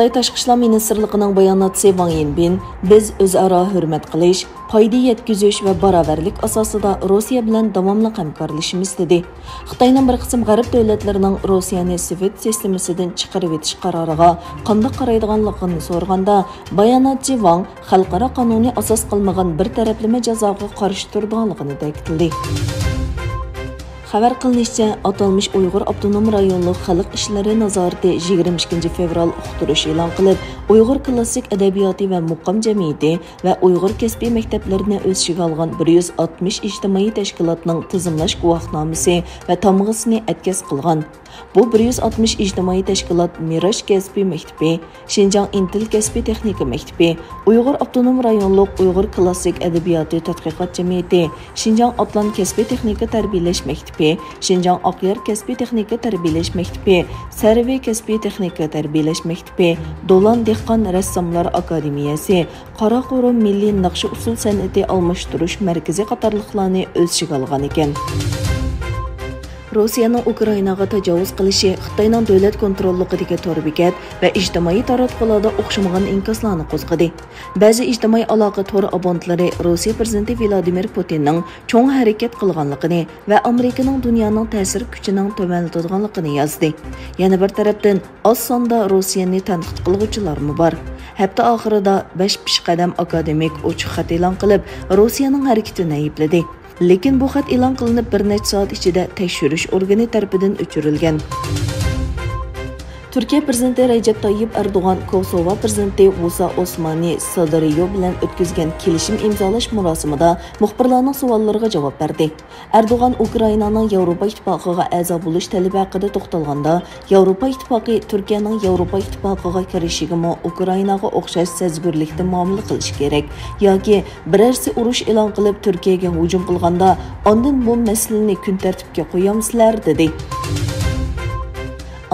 Xitoy Tashqi ishlar ministrligining bayonotchisi Wang Yinbin biz o'zaro hurmat qilish, foyda yetkazish va barobarlik asosida Rossiya bilan davomli hamkorlashamiz dedi. Xitoyning bir qism g'arb davlatlarining Rossiyani Sovet sistemasidan chiqarib etish qaroriga qanday qaraydiganligini so'raganda, bayonotchi Wang xalqaro qonuniy asos qilmagan bir taraflama jazoga qarshi turganligini ta'kidladi. Xabar qilinishicha, atalmış Uyg'ur Avtonom rayonluq xalq ishlari nazorati 22 fevral uqtirish e'lon qilib, Uyg'ur klassik adabiyoti va muqam jamiyati va Uyg'ur kasbiy maktablarini o'z ichiga olgan 160 ijtimoiy tashkilotning tizimlash guvohnomasi va tamg'isini atkaz qilgan. Bu 160 ijtimoiy tashkilot Miraj kasbiy maktabi, Xinjiang Intil kasbiy texnika maktabi, Uyg'ur Avtonom rayonluq Uyg'ur klassik adabiyoti tadqiqot jamiyati, Xinjiang Atlan kasbiy texnika tarbiyalash maktabi, Xinjiang Aqyar kasbiy texnika tarbiyalash maktabi, Sarvi kasbiy texnika tarbiyalash maktabi, Dolan dehqon rassomlar akademiyasi, Qoraqo'rg'on milliy naqshi usul san'ati almashtirish markazi qatorliqlarni o'z ichiga olgan ekan. Rossiyaning Ukrainaga tajovuz qilishi Xitoyning davlat kontrolligidagi to'r bekat va ijtimoiy taratqularda o'xshamagan inkoslarni qo'zg'adi. Ba'zi ijtimoiy aloqa to'r abonentlari Rossiya prezidenti Vladimir Putinning cho'ng harakat qilganligini va Amerikaning dunyoning ta'sir kuchining to'malitadiganligini yozdi. Yana bir tarafdan oz sonda Rossiyani tanqid qiluvchilarmi bor. Hafta oxirida 5 peshqadam akademik ochiq xat e'lon qilib, Rossiyaning harakatini aybladi. Lekin bu xat e'lon qilinib bir necha soat ichida tekshirish organi tarafidan o'chirilgan. Turkiya prezidenti Recep Tayyip Erdo'g'an Kosovo prezidenti Musa Osmani Sadariyo bilan o'tkazgan kelishim imzolash marosimida muxbirlarning savollariga javob berdi. Erdo'g'an Ukrainaning Yevropa ittifoqiga a'zo bo'lish talabi haqida to'xtalganda, Yevropa ittifoqi Turkiyaning Yevropa ittifoqiga kirishiga Ukrainaga o'xshash sezgurlikda muomala qilish kerak yoki birarsi urush e'lon qilib Turkiyaga hujum qilganda, ondan bu masalani kun tartibga qo'yamizlar dedi.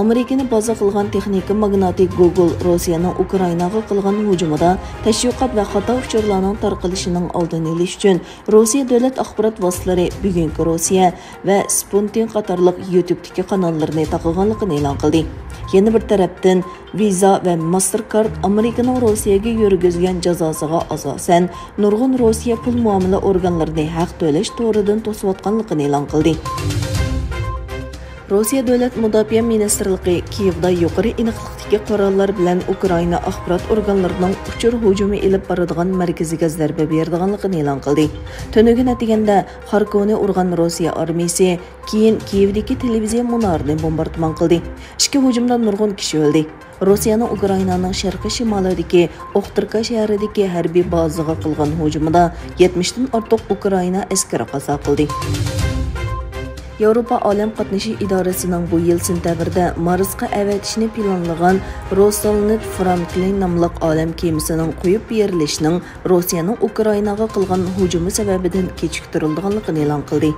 Amerikani baza qilgan texnika magnati Google Rossiyaning Ukrainaga qilgan hujumida tashviqot va xato uchurlarning tarqalishining oldini olish uchun Rossiya davlat axborot vositalari bugungi Rossiya va Sputnik qatorliq YouTube'dagi kanallarni taqilganligini e'lon qildi. Yana bir tarafdan Visa va Mastercard Amerikaning Rossiyaga yurgizgan jazosiga asosan nurg'un Rossiya pul muomala organlarini haq to'lash to'g'ridan to'sayotganligini e'lon qildi. Rossiya Davlat Mudofaa Ministrligi Kiyevda yuqori aniqlikdagi qarorlar bilan Ukraina axborot organlarining uchur hujumi elib boradigan markaziga zarba berganligini e'lon qildi. Tunugun atiganda Xarkovni urgan Rossiya armiyasi keyin Kiyevdagi televiziya munorini bombardimon qildi. Ikki hujumda nurg'un kishi o'ldi. Rossiyaning Ukrainaning sharqiy shimolidagi Oxtirka shahridagi harbiy bazaga qilgan hujumida 70 dan ortiq Ukraina askari qazo qildi. Yevropa Olam qatnashi idorasining bu yil sentabrda Marsga avatishni planlagan Rosneft Franklin nomli olam kemasining qo'yib berilishining Rossiyaning Ukrainaga qilgan hujumi sababidan kechiktirilganligini e'lon qildi.